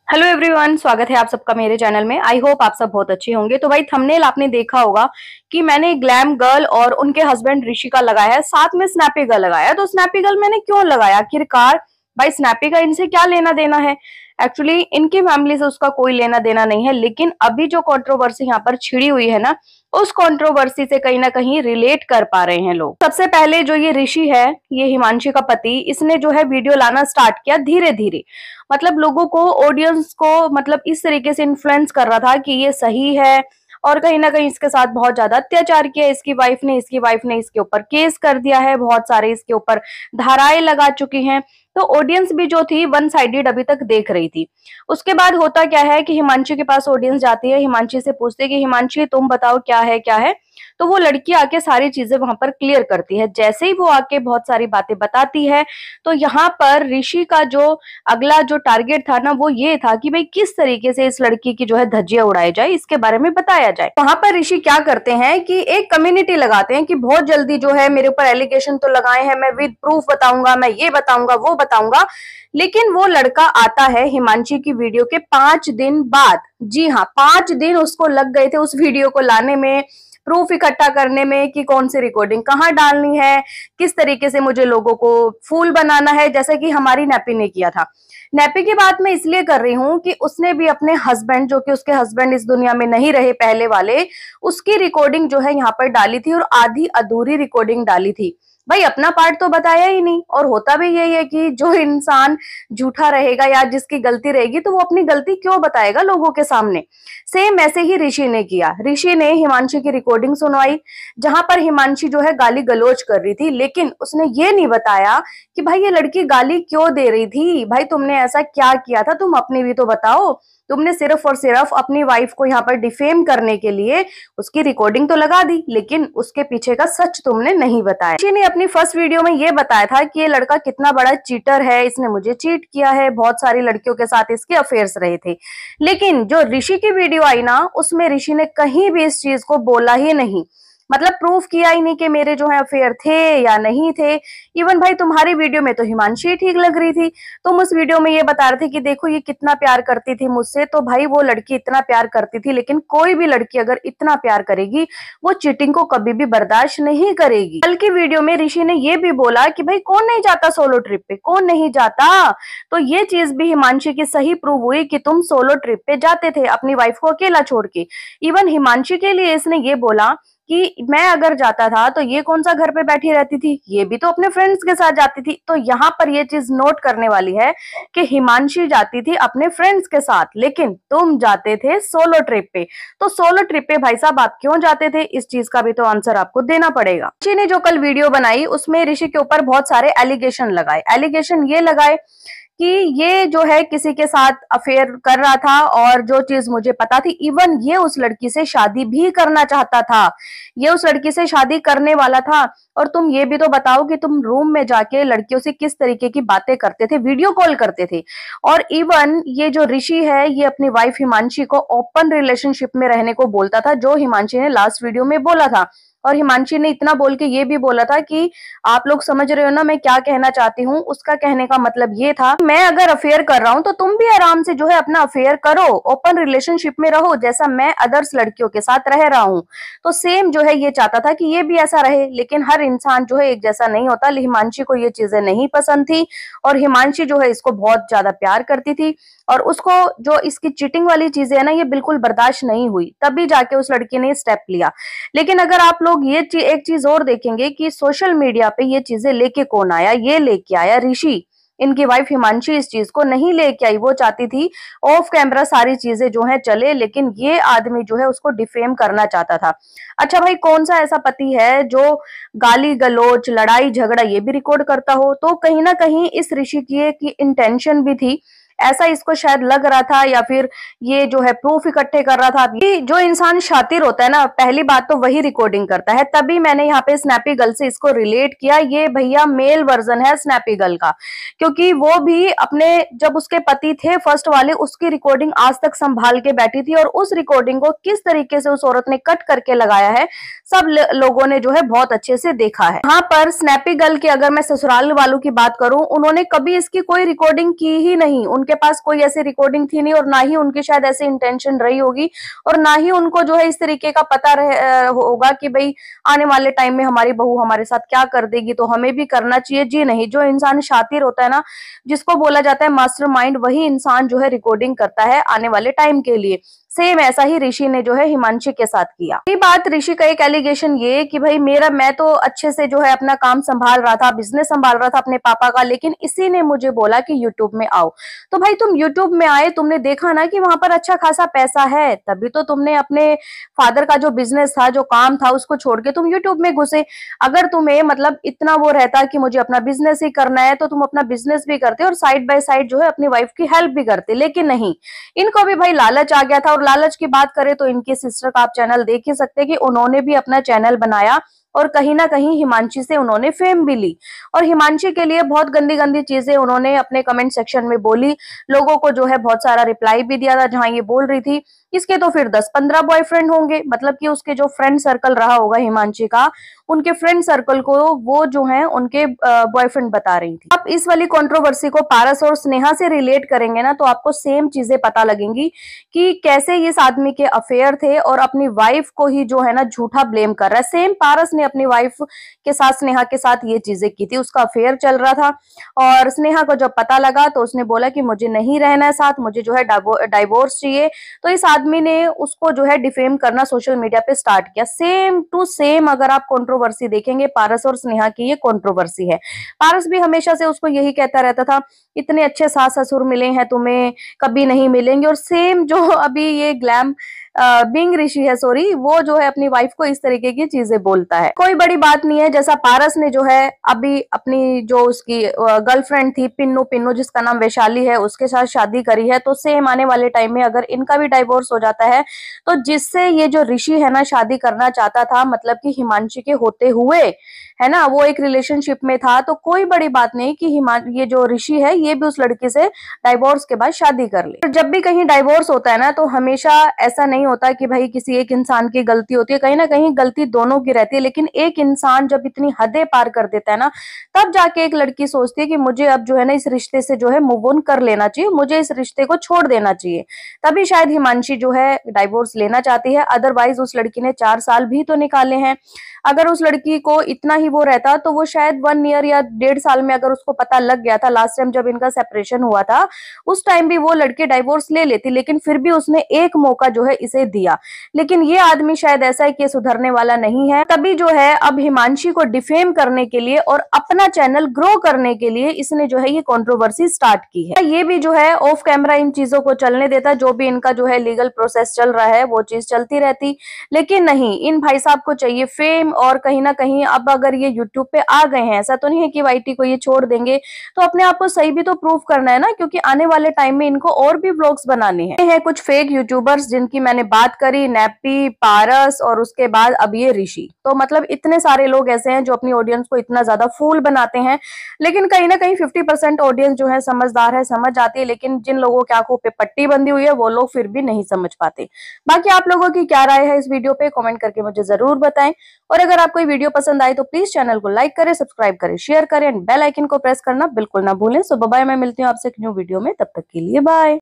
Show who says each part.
Speaker 1: Hello everyone, स्वागत है आप सबका मेरे चैनल में। आई होप आप सब बहुत अच्छे होंगे। तो भाई थंबनेल आपने देखा होगा कि मैंने ग्लैम गर्ल और उनके हस्बैंड ऋषि का लगाया है, साथ में स्नैपी गर्ल लगाया। तो स्नैपी गर्ल मैंने क्यों लगाया आखिरकार? भाई स्नैपी का इनसे क्या लेना देना है? एक्चुअली इनकी फैमिली से उसका कोई लेना देना नहीं है, लेकिन अभी जो कंट्रोवर्सी यहाँ पर छिड़ी हुई है ना, उस कंट्रोवर्सी से कहीं ना कहीं रिलेट कर पा रहे हैं लोग। सबसे पहले जो ये ऋषि है, ये हिमांशी का पति, इसने जो है वीडियो लाना स्टार्ट किया धीरे धीरे। मतलब लोगों को, ऑडियंस को मतलब इस तरीके से इन्फ्लुएंस कर रहा था कि ये सही है, और कहीं ना कहीं इसके साथ बहुत ज्यादा अत्याचार किया इसकी वाइफ ने इसके ऊपर केस कर दिया है, बहुत सारे इसके ऊपर धाराएं लगा चुकी हैं। तो ऑडियंस भी जो थी वन साइडेड अभी तक देख रही थी। उसके बाद होता क्या है कि हिमांशी के पास ऑडियंस जाती है, हिमांशी से पूछते हैं कि हिमांशी तुम बताओ क्या है क्या है। तो वो लड़की आके सारी चीजें वहां पर क्लियर करती है। जैसे ही वो आके बहुत सारी बातें बताती है, तो यहाँ पर ऋषि का जो अगला जो टारगेट था ना, वो ये था कि भाई किस तरीके से इस लड़की की जो है धज्जियां उड़ाई जाए, इसके बारे में बताया जाए। वहां पर ऋषि क्या करते हैं कि एक कम्युनिटी लगाते हैं कि बहुत जल्दी जो है मेरे ऊपर एलिगेशन तो लगाए हैं, मैं विद प्रूफ बताऊंगा, मैं ये बताऊंगा वो बताऊंगा। लेकिन वो लड़का आता है हिमांशी की वीडियो के 5 दिन बाद। जी हाँ, 5 दिन उसको लग गए थे उस वीडियो को लाने में, प्रूफ इकट्ठा करने में कि कौन सी रिकॉर्डिंग कहाँ डालनी है, किस तरीके से मुझे लोगों को फूल बनाना है, जैसे कि हमारी नैपी ने किया था। नैपी की बात मैं इसलिए कर रही हूँ कि उसने भी अपने हस्बैंड, जो कि उसके हस्बैंड इस दुनिया में नहीं रहे पहले वाले, उसकी रिकॉर्डिंग जो है यहाँ पर डाली थी, और आधी अधूरी रिकॉर्डिंग डाली थी। भाई अपना पार्ट तो बताया ही नहीं। और होता भी यही है कि जो इंसान झूठा रहेगा या जिसकी गलती रहेगी, तो वो अपनी गलती क्यों बताएगा लोगों के सामने। सेम ऐसे ही ऋषि ने किया। ऋषि ने हिमांशी की रिकॉर्डिंग सुनवाई, जहां पर हिमांशी जो है गाली गलौज कर रही थी, लेकिन उसने ये नहीं बताया कि भाई ये लड़की गाली क्यों दे रही थी। भाई तुमने ऐसा क्या किया था, तुम अपनी भी तो बताओ। तुमने सिर्फ और सिर्फ अपनी वाइफ को यहाँ पर डिफेम करने के लिए उसकी रिकॉर्डिंग तो लगा दी, लेकिन उसके पीछे का सच तुमने नहीं बताया। ऋषि ने अपनी फर्स्ट वीडियो में ये बताया था कि ये लड़का कितना बड़ा चीटर है, इसने मुझे चीट किया है, बहुत सारी लड़कियों के साथ इसके अफेयर्स रहे थे। लेकिन जो ऋषि की वीडियो आई ना, उसमें ऋषि ने कहीं भी इस चीज को बोला ही नहीं। मतलब प्रूफ किया ही नहीं कि मेरे जो है अफेयर थे या नहीं थे। इवन भाई तुम्हारी वीडियो में तो हिमांशी ठीक लग रही थी, तुम उस वीडियो में ये बता रहे थे कि देखो ये कितना प्यार करती थी मुझसे। तो भाई वो लड़की इतना प्यार करती थी, लेकिन कोई भी लड़की अगर इतना प्यार करेगी, वो चीटिंग को कभी भी बर्दाश्त नहीं करेगी। कल की वीडियो में ऋषि ने ये भी बोला कि भाई कौन नहीं जाता सोलो ट्रिप पे, कौन नहीं जाता। तो ये चीज भी हिमांशी की सही प्रूव हुई कि तुम सोलो ट्रिप पे जाते थे अपनी वाइफ को अकेला छोड़ के। इवन हिमांशी के लिए इसने ये बोला कि मैं अगर जाता था तो ये कौन सा घर पे बैठी रहती थी, ये भी तो अपने फ्रेंड्स के साथ जाती थी। तो यहाँ पर ये चीज नोट करने वाली है कि हिमांशी जाती थी अपने फ्रेंड्स के साथ, लेकिन तुम जाते थे सोलो ट्रिप पे। तो सोलो ट्रिप पे भाई साहब आप क्यों जाते थे, इस चीज का भी तो आंसर आपको देना पड़ेगा। ऋषि ने जो कल वीडियो बनाई, उसमें ऋषि के ऊपर बहुत सारे एलिगेशन लगाए। एलिगेशन ये लगाए कि ये जो है किसी के साथ अफेयर कर रहा था, और जो चीज मुझे पता थी, इवन ये उस लड़की से शादी भी करना चाहता था, ये उस लड़की से शादी करने वाला था। और तुम ये भी तो बताओ कि तुम रूम में जाके लड़कियों से किस तरीके की बातें करते थे, वीडियो कॉल करते थे। और इवन ये जो ऋषि है, ये अपनी वाइफ हिमांशी को ओपन रिलेशनशिप में रहने को बोलता था, जो हिमांशी ने लास्ट वीडियो में बोला था। और हिमांशी ने इतना बोल के ये भी बोला था कि आप लोग समझ रहे हो ना मैं क्या कहना चाहती हूँ। उसका कहने का मतलब ये था, मैं अगर अफेयर कर रहा हूँ तो तुम भी आराम से जो है अपना अफेयर करो, ओपन रिलेशनशिप में रहो, जैसा मैं अदर्स लड़कियों के साथ रह रहा हूँ। तो सेम जो है ये चाहता था कि ये भी ऐसा रहे। लेकिन हर इंसान जो है एक जैसा नहीं होता। हिमांशी को ये चीजें नहीं पसंद थी, और हिमांशी जो है इसको बहुत ज्यादा प्यार करती थी, और उसको जो इसकी चीटिंग वाली चीजें है ना, ये बिल्कुल बर्दाश्त नहीं हुई। तभी जाके उस लड़की ने स्टेप लिया। लेकिन अगर आप लोग ये एक चीज और देखेंगे कि सोशल मीडिया पे ये चीजें लेके कौन आया, ये लेके आया ऋषि। इनकी वाइफ हिमांशी इस चीज को नहीं लेके आई। वो चाहती थी ऑफ कैमरा सारी चीजें जो है चले, लेकिन ये आदमी जो है उसको डिफेम करना चाहता था। अच्छा भाई, कौन सा ऐसा पति है जो गाली गलौज, लड़ाई झगड़ा ये भी रिकॉर्ड करता हो? तो कहीं ना कहीं इस ऋषि की इंटेंशन भी थी, ऐसा इसको शायद लग रहा था, या फिर ये जो है प्रूफ इकट्ठे कर रहा था। जो इंसान शातिर होता है ना, पहली बात तो वही रिकॉर्डिंग करता है। तभी मैंने यहाँ पे स्नैपी गर्ल से इसको रिलेट किया। ये भैया मेल वर्जन है स्नैपी गर्ल का, क्योंकि वो भी अपने, जब उसके पति थे फर्स्ट वाले, उसकी रिकॉर्डिंग आज तक संभाल के बैठी थी, और उस रिकॉर्डिंग को किस तरीके से उस औरत ने कट करके लगाया है, सब लोगों ने जो है बहुत अच्छे से देखा है। यहाँ पर स्नैपी गर्ल की अगर मैं ससुराल वालों की बात करूं, उन्होंने कभी इसकी कोई रिकॉर्डिंग की ही नहीं। उनके पास कोई ऐसी रिकॉर्डिंग थी नहीं और ना ही उनकी शायद ऐसी इंटेंशन रही होगी और ना ही उनको जो है इस तरीके का पता होगा कि भाई आने वाले टाइम में हमारी बहू हमारे साथ क्या कर देगी तो हमें भी करना चाहिए। जी नहीं, जो इंसान शातिर होता है ना, जिसको बोला जाता है मास्टरमाइंड, वही इंसान जो है रिकॉर्डिंग करता है आने वाले टाइम के लिए। सेम ऐसा ही ऋषि ने जो है हिमांशी के साथ किया। ये बात ऋषि का एक एलिगेशन ये कि भाई मैं तो अच्छे से जो है अपना काम संभाल रहा था, बिजनेस संभाल रहा था अपने पापा का, लेकिन इसी ने मुझे बोला कि यूट्यूब में आओ। तो भाई तुम यूट्यूब में आए, तुमने देखा ना कि वहां पर अच्छा खासा पैसा है, तभी तो तुमने अपने फादर का जो बिजनेस था, जो काम था, उसको छोड़ के तुम यूट्यूब में घुसे। अगर तुम्हें मतलब इतना वो रहता कि मुझे अपना बिजनेस ही करना है तो तुम अपना बिजनेस भी करते और साइड बाय साइड जो है अपनी वाइफ की हेल्प भी करते, लेकिन नहीं, इनको भी भाई लालच आ गया था। और लालच की बात करें तो इनके सिस्टर का आप चैनल देख ही सकते हैं कि उन्होंने भी अपना चैनल बनाया और कहीं ना कहीं हिमांशी से उन्होंने फेम भी ली और हिमांशी के लिए बहुत गंदी गंदी चीजें उन्होंने अपने कमेंट सेक्शन में बोली। लोगों को जो है बहुत सारा रिप्लाई भी दिया था जहां ये बोल रही थी इसके तो फिर 10-15 बॉयफ्रेंड होंगे, मतलब कि उसके जो फ्रेंड सर्कल रहा होगा हिमांशी का, उनके फ्रेंड सर्कल को वो जो है उनके बॉयफ्रेंड बता रही थी। आप इस वाली कंट्रोवर्सी को पारस और स्नेहा से रिलेट करेंगे ना तो आपको सेम चीजें पता लगेंगी कि कैसे इस आदमी के अफेयर थे और अपनी वाइफ को ही जो है ना झूठा ब्लेम कर रहा है। सेम पारस ने अपनी वाइफ के साथ, स्नेहा के साथ ये चीजें की थी, उसका अफेयर चल रहा था और स्नेहा को जब पता लगा तो उसने बोला कि मुझे नहीं रहना है साथ, मुझे जो है डाइवोर्स चाहिए। तो इस आदमी ने उसको जो है डिफेम करना सोशल मीडिया पे स्टार्ट किया। सेम टू सेम अगर आप कंट्रोवर्सी देखेंगे, पारस और स्नेहा की ये कंट्रोवर्सी है। पारस भी हमेशा से उसको यही कहता रहता था इतने अच्छे सास ससुर मिले हैं तुम्हें, कभी नहीं मिलेंगे। और सेम जो अभी ये ग्लैम बिंग ऋषि है, सॉरी, वो जो है अपनी वाइफ को इस तरीके की चीजें बोलता है। कोई बड़ी बात नहीं है, जैसा पारस ने जो है अभी अपनी जो उसकी गर्लफ्रेंड थी पिन्नू जिसका नाम वैशाली है, उसके साथ शादी करी है, तो सेम आने वाले टाइम में अगर इनका भी डाइवोर्स हो जाता है तो जिससे ये जो ऋषि है ना शादी करना चाहता था, मतलब कि हिमांशी के होते हुए, है ना, वो एक रिलेशनशिप में था, तो कोई बड़ी बात नहीं कि ये जो ऋषि है ये भी उस लड़की से डाइवोर्स के बाद शादी कर ले। जब भी कहीं डाइवोर्स होता है ना तो हमेशा ऐसा नहीं होता कि भाई किसी एक इंसान की गलती होती है, कहीं ना कहीं गलती दोनों की रहती है। लेकिन एक इंसान जब इतनी हदें पार कर देता है ना, तब जाके एक लड़की सोचती है कि मुझे अब जो है ना इस रिश्ते से जो है मूव ऑन कर लेना चाहिए, मुझे इस रिश्ते को छोड़ देना चाहिए। तभी शायद हिमांशी जो है डाइवोर्स लेना चाहती है, अदरवाइज उस लड़की ने 4 साल भी तो निकाले हैं। अगर उस लड़की को इतना ही वो रहता तो वो शायद 1 ईयर या 1.5 साल में, अगर उसको पता लग गया था लास्ट टाइम जब इनका सेपरेशन हुआ था, उस टाइम भी वो लड़की डाइवोर्स ले लेती। लेकिन फिर भी उसने एक मौका जो है इसे दिया। लेकिन ये आदमी शायद ऐसा है कि सुधरने वाला नहीं है, तभी जो है अब हिमांशी को डिफेम करने के लिए और अपना चैनल ग्रो करने के लिए इसने जो है ये कंट्रोवर्सी स्टार्ट की है। ये भी जो है ऑफ कैमरा इन चीजों को चलने देता, जो भी इनका जो है लीगल प्रोसेस चल रहा है वो चीज चलती रहती। लेकिन नहीं, इन भाई साहब को चाहिए फेम और कहीं ना कहीं अब अगर ये यूट्यूब पे आ गए हैं, ऐसा तो नहीं है कि वाईटी को ये छोड़ देंगे, तो अपने आप को सही भी तो प्रूव करना है ना, क्योंकि आने वाले टाइम में इनको और भी व्लॉग्स बनाने हैं। कुछ फेक यूट्यूबर्स जिनकी मैंने बात करी, नैप्पी, पारस और उसके बाद अब ये ऋषि, तो मतलब इतने सारे लोग ऐसे हैं जो अपनी ऑडियंस को इतना ज्यादा फूल बनाते हैं। लेकिन कहीं ना कहीं 50% ऑडियंस जो है समझदार है, समझ जाती है, लेकिन जिन लोगों की आंखों पे पट्टी बंधी हुई है वो लोग फिर भी नहीं समझ पाते। बाकी आप लोगों की क्या राय है इस वीडियो पे, कमेंट करके मुझे जरूर बताएं। और अगर आपको ये वीडियो पसंद आए तो प्लीज चैनल को लाइक करें, सब्सक्राइब करें, शेयर करें एंड बेल आइकन को प्रेस करना बिल्कुल ना भूलें। सो बाय, मैं मिलती हूँ आपसे एक न्यू वीडियो में, तब तक के लिए बाय।